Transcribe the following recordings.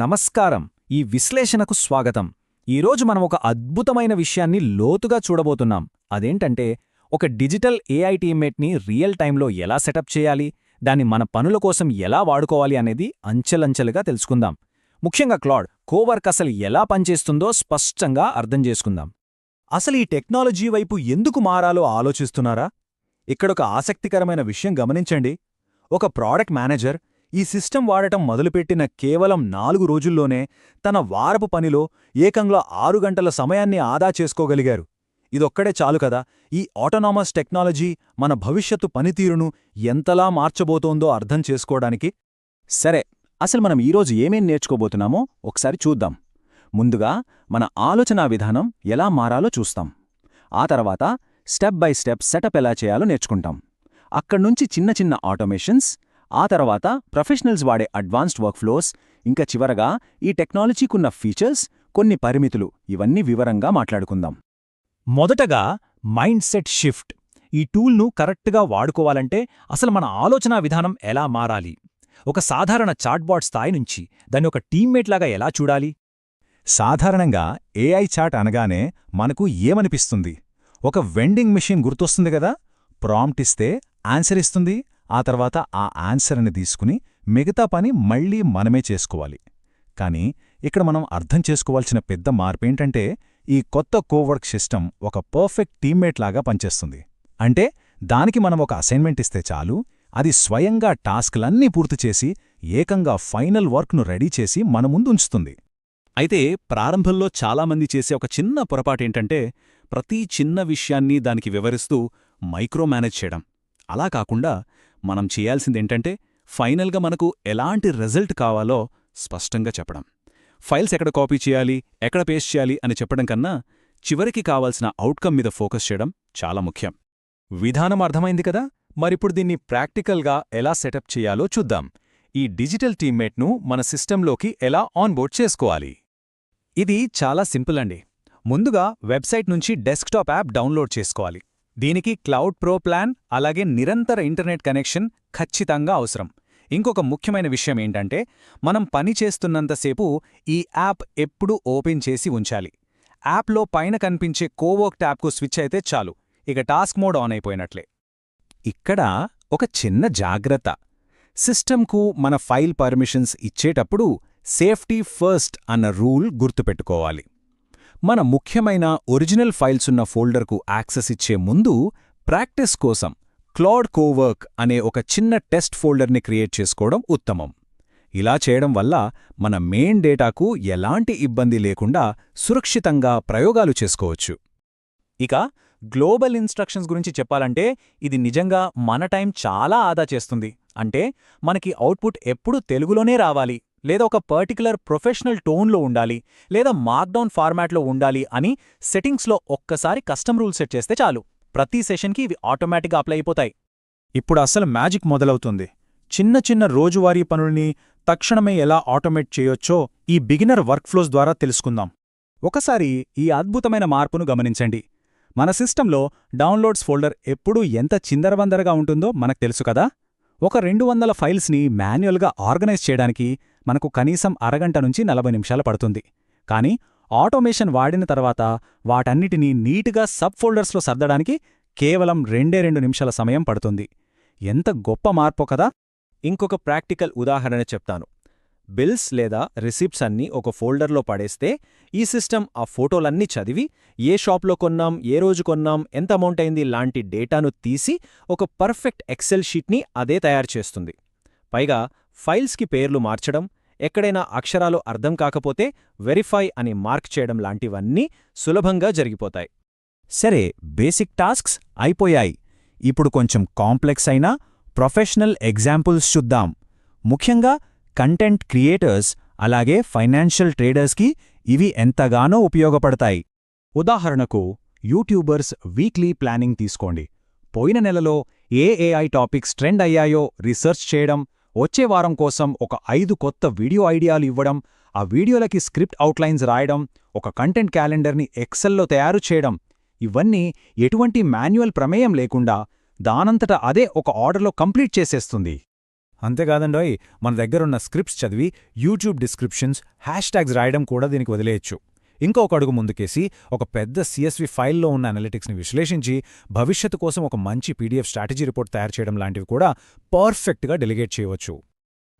నమస్కారం. ఈ విశ్లేషణకు స్వాగతం. ఈరోజు మనం ఒక అద్భుతమైన విషయాన్ని లోతుగా చూడబోతున్నాం. అదేంటంటే, ఒక డిజిటల్ ఏఐ టీమ్మేట్ని రియల్ టైంలో ఎలా సెటప్ చేయాలి, దాన్ని మన పనుల కోసం ఎలా వాడుకోవాలి అనేది అంచెలంచెలుగా తెలుసుకుందాం. ముఖ్యంగా క్లాడ్ కోవర్క్ అసలు ఎలా పనిచేస్తుందో స్పష్టంగా అర్థం చేసుకుందాం. అసలు ఈ టెక్నాలజీ వైపు ఎందుకు మారాలో ఆలోచిస్తున్నారా? ఇక్కడొక ఆసక్తికరమైన విషయం గమనించండి. ఒక ప్రాడక్ట్ మేనేజర్ ఈ సిస్టమ్ వాడటం మొదలుపెట్టిన కేవలం 4 రోజుల్లోనే తన వారపు పనిలో ఏకంగా 6 గంటల సమయాన్ని ఆదా చేసుకోగలిగారు. ఇదొక్కడే చాలు కదా ఈ ఆటోనామస్ టెక్నాలజీ మన భవిష్యత్తు పనితీరును ఎంతలా మార్చబోతోందో అర్థం చేసుకోవడానికి. సరే, అసలు మనం ఈరోజు ఏమేం నేర్చుకోబోతున్నామో ఒకసారి చూద్దాం. ముందుగా మన ఆలోచనా విధానం ఎలా మారాలో చూస్తాం. ఆ తర్వాత స్టెప్ బై స్టెప్ సెటప్ ఎలా చేయాలో నేర్చుకుంటాం. అక్కడ్నుంచి చిన్న చిన్న ఆటోమేషన్స్, ఆ తర్వాత ప్రొఫెషనల్స్ వాడే అడ్వాన్స్డ్ వర్క్ఫ్లోస్, ఇంకా చివరగా ఈ టెక్నాలజీకున్న ఫీచర్స్, కొన్ని పరిమితులు, ఇవన్నీ వివరంగా మాట్లాడుకుందాం. మొదటగా మైండ్ సెట్ షిఫ్ట్. ఈ టూల్ను కరెక్ట్గా వాడుకోవాలంటే అసలు మన ఆలోచనా విధానం ఎలా మారాలి? ఒక సాధారణ చాట్బాట్ స్థాయి నుంచి దాన్ని ఒక టీమ్మేట్ లాగా ఎలా చూడాలి? సాధారణంగా ఏఐ చాట్ అనగానే మనకు ఏమనిపిస్తుంది? ఒక వెండింగ్ మెషిన్ గుర్తొస్తుంది కదా. ప్రాంప్ట్ ఇస్తే ఆన్సర్ ఇస్తుంది, ఆ తర్వాత ఆ ఆన్సర్ని తీసుకుని మిగతా పని మళ్లీ మనమే చేసుకోవాలి. కానీ ఇక్కడ మనం అర్థం చేసుకోవాల్సిన పెద్ద మార్పేంటంటే, ఈ కొత్త కోవర్క్ సిస్టమ్ ఒక పర్ఫెక్ట్ టీమ్మేట్ లాగా పనిచేస్తుంది. అంటే దానికి మనం ఒక అసైన్మెంట్ ఇస్తే చాలు, అది స్వయంగా టాస్క్లన్నీ పూర్తిచేసి ఏకంగా ఫైనల్ వర్క్ను రెడీ చేసి మన ముందుంచుతుంది. అయితే ప్రారంభంలో చాలామంది చేసే ఒక చిన్న పొరపాటేంటంటే, ప్రతి చిన్న విషయాన్ని దానికి వివరిస్తూ మైక్రో మేనేజ్ చేయడం. అలా కాకుండా మనం చేయాల్సిందేంటంటే, ఫైనల్గా మనకు ఎలాంటి రిజల్ట్ కావాలో స్పష్టంగా చెప్పడం. ఫైల్స్ ఎక్కడ కాపీ చేయాలి, ఎక్కడ పేస్ట్ చేయాలి అని చెప్పడం కన్నా చివరికి కావాల్సిన అవుట్కమ్ మీద ఫోకస్ చేయడం చాలా ముఖ్యం. విధానం అర్థమైంది కదా. మరిప్పుడు దీన్ని ప్రాక్టికల్గా ఎలా సెటప్ చేయాలో చూద్దాం. ఈ డిజిటల్ టీమ్మేట్ను మన సిస్టంలోకి ఎలా ఆన్బోర్డ్ చేసుకోవాలి? ఇది చాలా సింపుల్ అండి. ముందుగా వెబ్సైట్ నుంచి డెస్క్టాప్ యాప్ డౌన్లోడ్ చేసుకోవాలి. దీనికి క్లౌడ్ ప్రో ప్లాన్, అలాగే నిరంతర ఇంటర్నెట్ కనెక్షన్ ఖచ్చితంగా అవసరం. ఇంకొక ముఖ్యమైన విషయం ఏంటంటే, మనం పని చేస్తున్నంతసేపు ఈ యాప్ ఎప్పుడూ ఓపెన్ చేసి ఉంచాలి. యాప్లో పైన కనిపించే కోవర్క్ ట్యాబ్కు స్విచ్ అయితే చాలు, ఇక టాస్క్ మోడ్ ఆన్ అయిపోయినట్లే. ఇక్కడ ఒక చిన్న జాగ్రత్త. సిస్టమ్కు మన ఫైల్ పర్మిషన్స్ ఇచ్చేటప్పుడు సేఫ్టీ ఫస్ట్ అన్న రూల్ గుర్తుపెట్టుకోవాలి. మన ముఖ్యమైన ఒరిజినల్ ఫైల్సున్న ఫోల్డర్కు యాక్సెస్ ఇచ్చే ముందు ప్రాక్టీస్ కోసం క్లాడ్ కోవర్క్ అనే ఒక చిన్న టెస్ట్ ఫోల్డర్ని క్రియేట్ చేసుకోవడం ఉత్తమం. ఇలా చేయడం వల్ల మన మెయిన్ డేటాకు ఎలాంటి ఇబ్బంది లేకుండా సురక్షితంగా ప్రయోగాలు చేసుకోవచ్చు. ఇక గ్లోబల్ ఇన్స్ట్రక్షన్స్ గురించి చెప్పాలంటే, ఇది నిజంగా మన టైం చాలా ఆదా చేస్తుంది. అంటే మనకి అవుట్పుట్ ఎప్పుడూ తెలుగులోనే రావాలి, లేదా ఒక పర్టికులర్ ప్రొఫెషనల్ టోన్లో ఉండాలి, లేదా మార్క్డౌన్ ఫార్మాట్లో ఉండాలి అని సెట్టింగ్స్లో ఒక్కసారి కస్టమ్ రూల్ సెట్ చేస్తే చాలు, ప్రతి సెషన్కి ఇవి ఆటోమేటిక్గా అప్లై అయిపోతాయి. ఇప్పుడు అసలు మ్యాజిక్ మొదలవుతుంది. చిన్న చిన్న రోజువారీ పనుల్ని తక్షణమే ఎలా ఆటోమేట్ చేయొచ్చో ఈ బిగినర్ వర్క్ఫ్లోస్ ద్వారా తెలుసుకుందాం. ఒకసారి ఈ అద్భుతమైన మార్పును గమనించండి. మన సిస్టంలో డౌన్లోడ్స్ ఫోల్డర్ ఎప్పుడూ ఎంత చిందరవందరగా ఉంటుందో మనకు తెలుసు కదా. ఒక 200 ఫైల్స్ని మాన్యువల్గా ఆర్గనైజ్ చేయడానికి మనకు కనీసం అరగంట నుంచి 40 నిమిషాలు పడుతుంది. కానీ ఆటోమేషన్ వాడిన తర్వాత వాటన్నిటినీ నీట్గా సబ్ ఫోల్డర్స్లో సర్దడానికి కేవలం 2 నిమిషాల సమయం పడుతుంది. ఎంత గొప్ప మార్పో కదా. ఇంకొక ప్రాక్టికల్ ఉదాహరణ చెప్తాను. బిల్స్ లేదా రిసిప్ట్స్ అన్నీ ఒక ఫోల్డర్లో పడేస్తే ఈ సిస్టమ్ ఆ ఫోటోలన్నీ చదివి ఏ షాప్లో కొన్నాం, ఏ రోజు కొన్నాం, ఎంత అమౌంట్ అయింది లాంటి డేటాను తీసి ఒక పర్ఫెక్ట్ ఎక్సెల్ షీట్ని అదే తయారు చేస్తుంది. పైగా ఫైల్స్కి పేర్లు మార్చడం, ఎక్కడైనా అక్షరాలు అర్థం కాకపోతే వెరిఫై అని మార్క్ చేయడం లాంటివన్నీ సులభంగా జరిగిపోతాయి. సరే, బేసిక్ టాస్క్స్ అయిపోయాయి. ఇప్పుడు కొంచెం కాంప్లెక్స్ అయినా ప్రొఫెషనల్ ఎగ్జాంపుల్స్ చూద్దాం. ముఖ్యంగా కంటెంట్ క్రియేటర్స్, అలాగే ఫైనాన్షియల్ ట్రేడర్స్కి ఇవి ఎంతగానో ఉపయోగపడతాయి. ఉదాహరణకు యూట్యూబర్స్ వీక్లీ ప్లానింగ్ తీసుకోండి. పోయిన నెలలో ఏ ఏఐ టాపిక్స్ ట్రెండ్ అయ్యాయో రీసెర్చ్ చేయడం, వచ్చే వారం కోసం ఒక 5 కొత్త వీడియో ఐడియాలు ఇవ్వడం, ఆ వీడియోలకి స్క్రిప్ట్ అవుట్లైన్స్ రాయడం, ఒక కంటెంట్ క్యాలెండర్ని ఎక్సెల్లో తయారు చేయడం, ఇవన్నీ ఎటువంటి మాన్యువల్ ప్రమేయం లేకుండా దానంతట అదే ఒక ఆర్డర్లో కంప్లీట్ చేసేస్తుంది. అంతేకాదండోయ్, మన దగ్గరున్న స్క్రిప్ట్స్ చదివి యూట్యూబ్ డిస్క్రిప్షన్స్, హ్యాష్ట్యాగ్స్ రాయడం కూడా దీనికి వదిలేయచ్చు. ఇంకొక అడుగు ముందుకేసి ఒక పెద్ద CSV ఫైల్లో ఉన్న అనలిటిక్స్ని విశ్లేషించి భవిష్యత్తు కోసం ఒక మంచి PDF స్ట్రాటజీ రిపోర్ట్ తయారు చేయడం లాంటివి కూడా పర్ఫెక్ట్గా డెలిగేట్ చేయవచ్చు.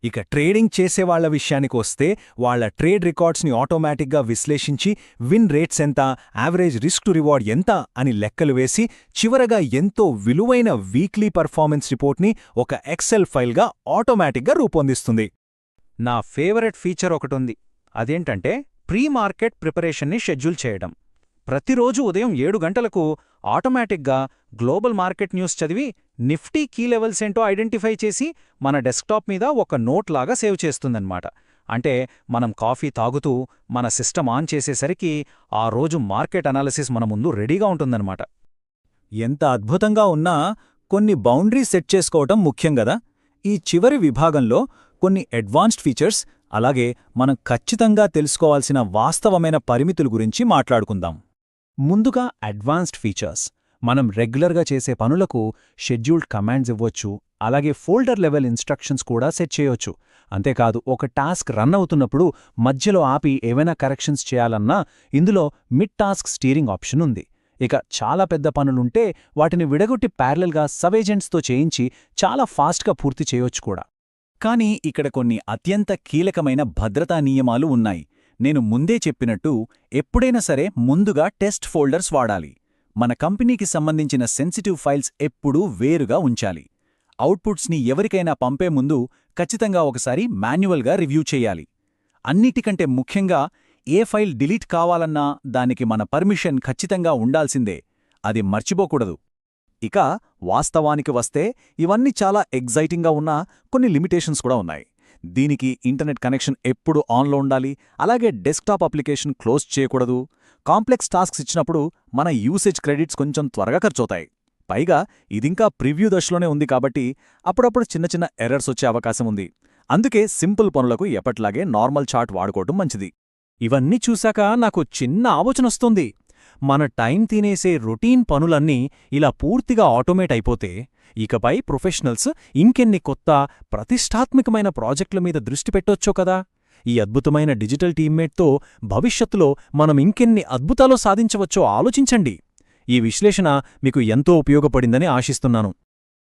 ఇక ట్రేడింగ్ చేసేవాళ్ల విషయానికొస్తే వాళ్ల ట్రేడ్ రికార్డ్స్ని ఆటోమేటిక్గా విశ్లేషించి విన్ రేట్స్ ఎంత, యావరేజ్ రిస్క్ టు రివార్డ్ ఎంత అని లెక్కలు వేసి చివరగా ఎంతో విలువైన వీక్లీ పర్ఫార్మెన్స్ రిపోర్ట్ని ఒక ఎక్సెల్ ఫైల్గా ఆటోమేటిక్గా రూపొందిస్తుంది. నా ఫేవరెట్ ఫీచర్ ఒకటుంది. అదేంటంటే ప్రీ మార్కెట్ ప్రిపరేషన్ని షెడ్యూల్ చేయడం. ప్రతిరోజు ఉదయం 7 గంటలకు ఆటోమేటిక్గా గ్లోబల్ మార్కెట్ న్యూస్ చదివి నిఫ్టీ కీ లెవెల్స్ ఏంటో ఐడెంటిఫై చేసి మన డెస్క్టాప్ మీద ఒక నోట్ లాగా సేవ్ చేస్తుందన్నమాట. అంటే మనం కాఫీ తాగుతూ మన సిస్టమ్ ఆన్ చేసేసరికి ఆ రోజు మార్కెట్ అనాలిసిస్ మన ముందు రెడీగా ఉంటుందన్నమాట. ఎంత అద్భుతంగా ఉన్నా కొన్ని బౌండరీస్ సెట్ చేసుకోవటం ముఖ్యం గదా. ఈ చివరి విభాగంలో కొన్ని అడ్వాన్స్డ్ ఫీచర్స్, అలాగే మనం ఖచ్చితంగా తెలుసుకోవాల్సిన వాస్తవమైన పరిమితుల గురించి మాట్లాడుకుందాం. ముందుగా అడ్వాన్స్డ్ ఫీచర్స్. మనం రెగ్యులర్గా చేసే పనులకు షెడ్యూల్డ్ కమాండ్స్ ఇవ్వొచ్చు, అలాగే ఫోల్డర్ లెవెల్ ఇన్స్ట్రక్షన్స్ కూడా సెట్ చేయొచ్చు. అంతేకాదు, ఒక టాస్క్ రన్ అవుతున్నప్పుడు మధ్యలో ఆపి ఏవైనా కరెక్షన్స్ చేయాలన్నా ఇందులో మిడ్ టాస్క్ స్టీరింగ్ ఆప్షన్ ఉంది. ఇక చాలా పెద్ద పనులుంటే వాటిని విడగొట్టి ప్యారలల్గా సబ్ ఏజెంట్స్తో చేయించి చాలా ఫాస్ట్గా పూర్తి చేయొచ్చు కూడా. కానీ ఇక్కడ కొన్ని అత్యంత కీలకమైన భద్రతా నియమాలు ఉన్నాయి. నేను ముందే చెప్పినట్టు ఎప్పుడైనా సరే ముందుగా టెస్ట్ ఫోల్డర్స్ వాడాలి. మన కంపెనీకి సంబంధించిన సెన్సిటివ్ ఫైల్స్ ఎప్పుడూ వేరుగా ఉంచాలి. అవుట్పుట్స్ని ఎవరికైనా పంపే ముందు ఖచ్చితంగా ఒకసారి మాన్యువల్గా రివ్యూ చేయాలి. అన్నిటికంటే ముఖ్యంగా ఏ ఫైల్ డిలీట్ కావాలన్నా దానికి మన పర్మిషన్ ఖచ్చితంగా ఉండాల్సిందే. అది మర్చిపోకూడదు. ఇక వాస్తవానికి వస్తే ఇవన్నీ చాలా ఎగ్జైటింగ్గా ఉన్నా కొన్ని లిమిటేషన్స్ కూడా ఉన్నాయి. దీనికి ఇంటర్నెట్ కనెక్షన్ ఎప్పుడు ఆన్లో ఉండాలి, అలాగే డెస్క్టాప్ అప్లికేషన్ క్లోజ్ చేయకూడదు. కాంప్లెక్స్ టాస్క్స్ ఇచ్చినప్పుడు మన యూసేజ్ క్రెడిట్స్ కొంచెం త్వరగా ఖర్చవుతాయి. పైగా ఇదింకా ప్రివ్యూ దశలోనే ఉంది కాబట్టి అప్పుడప్పుడు చిన్న చిన్న ఎర్రర్స్ వచ్చే అవకాశం ఉంది. అందుకే సింపుల్ పనులకు ఎప్పట్లాగే నార్మల్ చార్ట్ వాడుకోవటం మంచిది. ఇవన్నీ చూశాక నాకు చిన్న ఆలోచనొస్తుంది. మన టైం తినేసే రొటీన్ పనులన్నీ ఇలా పూర్తిగా ఆటోమేట్ అయిపోతే ఇకపై ప్రొఫెషనల్స్ ఇంకెన్ని కొత్త ప్రతిష్టాత్మకమైన ప్రాజెక్టుల మీద దృష్టి పెట్టొచ్చో కదా. ఈ అద్భుతమైన డిజిటల్ టీమ్మేట్తో భవిష్యత్తులో మనం ఇంకెన్ని అద్భుతాలు సాధించవచ్చో ఆలోచించండి. ఈ విశ్లేషణ మీకు ఎంతో ఉపయోగపడిందని ఆశిస్తున్నాను.